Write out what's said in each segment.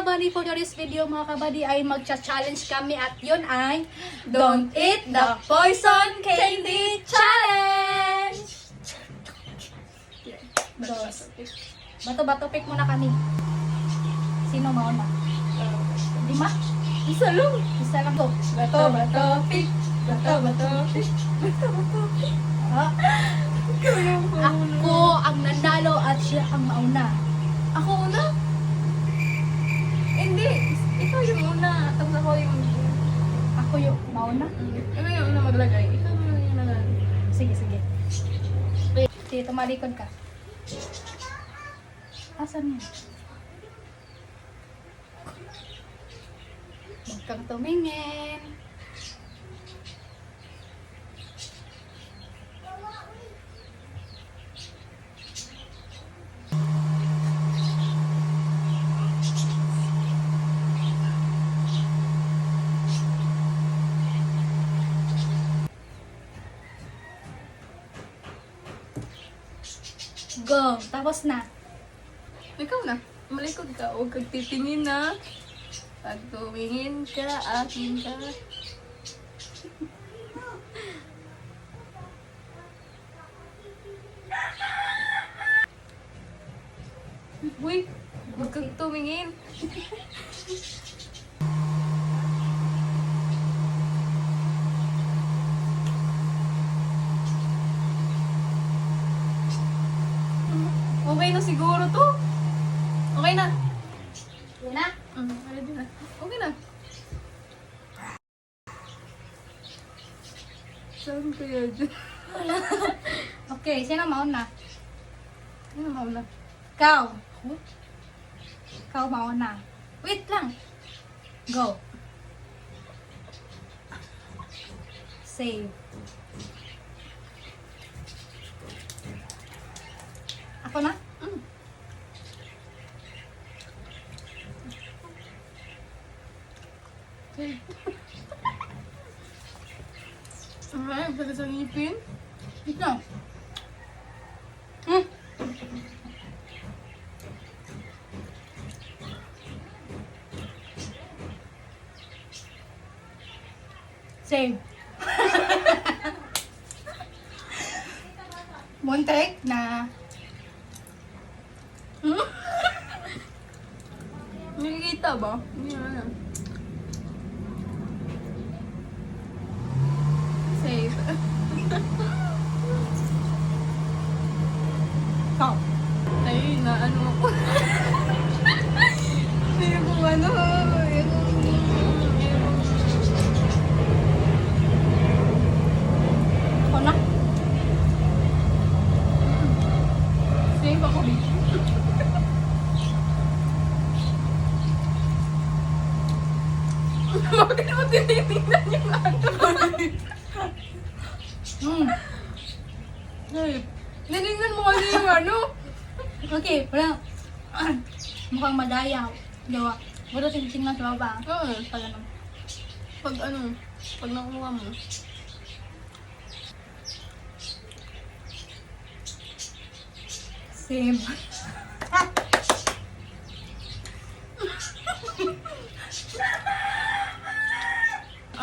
kabady, for today's video mga kabady ay magcha-challenge kami at yun ay Don't Eat the Poison Candy Challenge! Bato-bato pick muna kami. Sino mauna? 5? Isa lang. Isa lang to. Bato-bato pick. Bato-bato pick. Bato-bato pick. Ako ang nanalo at siya ang mauna. Ako una? Hindi. Ikaw yung una. Tapos ako yung... Ako yung mauna? Ikaw yung una maglagay. Ikaw yung nalagay. Sige, sige. Sige, tumalikod ka. Asan yun? Huwag kang tumingin. Go! Tapos na. Ikaw na. Malikod ka. Huwag kang titingin na. Pag tumingin ka, akin ka. Uy! Huwag kang tumingin. Okay na siguro to. Okay na. Yun na. Ready na. Okay na. Saan kaya dyan? Okay, sino mauna? Ano mauna? Ikaw. Ikaw mauna. Wait lang. Go. Save. Ako na? Okay. Ay, sakit sa ngipin. Ito. Hmm. Save. Muntik na. Nakikita ba? Hindi na. Safe. Ikaw. Ay, na ano ako. Hindi ko ano. Ako na. Safe ako dito. Bakit mo tinitingnan yung ato? Hmm. Safe. Nilingnan mo kasi yung ano. Okay, wala. Mukhang madayaw. Gawa. Wala tingnan sa baba. Oo. Pag ano. Pag nakuha mo. Save.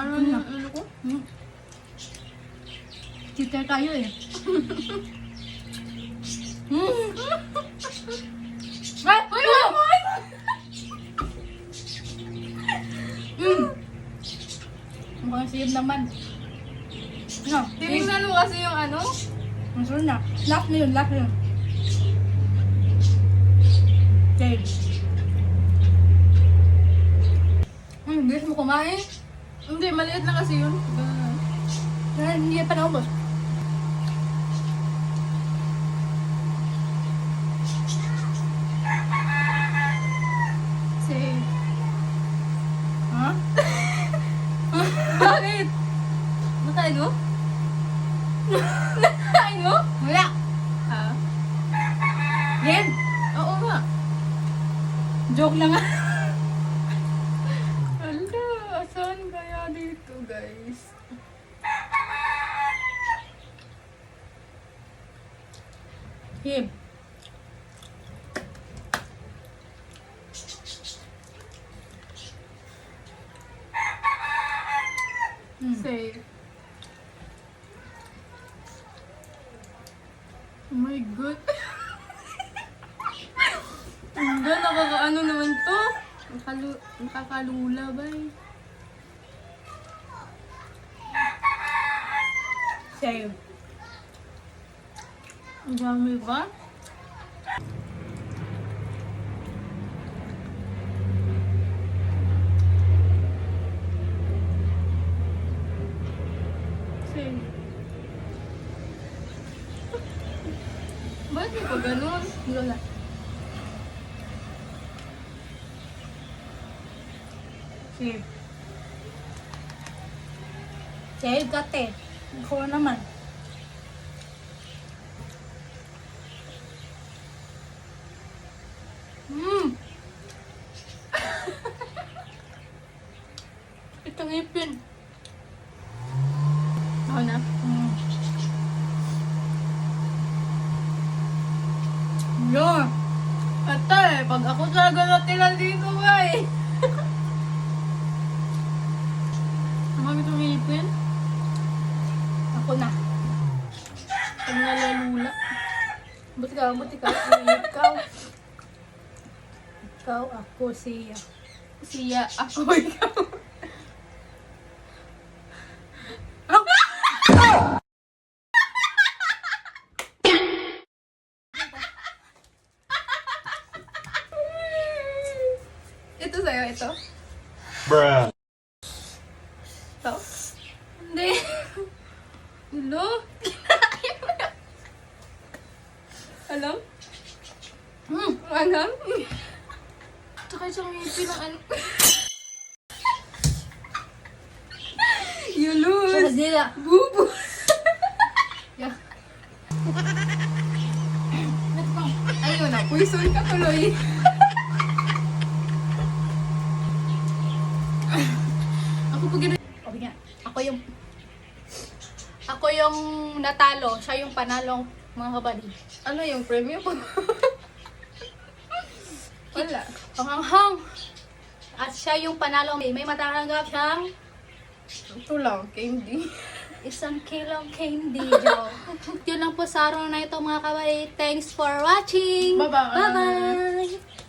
Ano yung ano ko? Hmm. Cheater tayo eh. Hmm. Ay! Ay! Hmm. Mukhang save naman. Ano? Tinignan mo kasi yung ano? Ang sunod na. Last na yun, last na yun. Save. Bilis mo kumain. Hindi, maliit lang kasi yun. Kaya hindi pa naubos. Safe. Ha? Bakit? Nakain mo? Nakain mo? Wala. Ah? Yan. Oo nga. Joke lang nga. Hala, saan kaya dito guys? Hib. Safe. Oh my God. Hangga, nakakaano naman to? Nakakalula ba eh? Same. Ang dami ba? Same. Bakit pa ganun? Lola. Same. Same kate. Ako naman. Ito ngipin. Ako na. Yun. Ate, pag ako talaga natilan dito ba eh. Ang itong ngipin? Ako na. Pag nalalula. Buti ka. Ikaw. Ikaw, ako, siya. Siya, ako, ikaw. Ito sa'yo, ito. Bruh. Ito. Hindi. Hello? Alam? Alam? Tsaka siyang ngipin ng ano. You lose. Sila. Bubu. Yeah. Ayun na, puison ka tuloy. Ako pag Okay nga. Ako yung natalo. Siya yung panalo, mga kabady. ano yung premium po? Wala. Panganghang. At siya yung panalo. May matatanggap siyang Ito lang, candy. 1 kilong candy, Joe. Yun lang po sa araw na ito, mga kabady. Thanks for watching. Bye-bye. Bye-bye.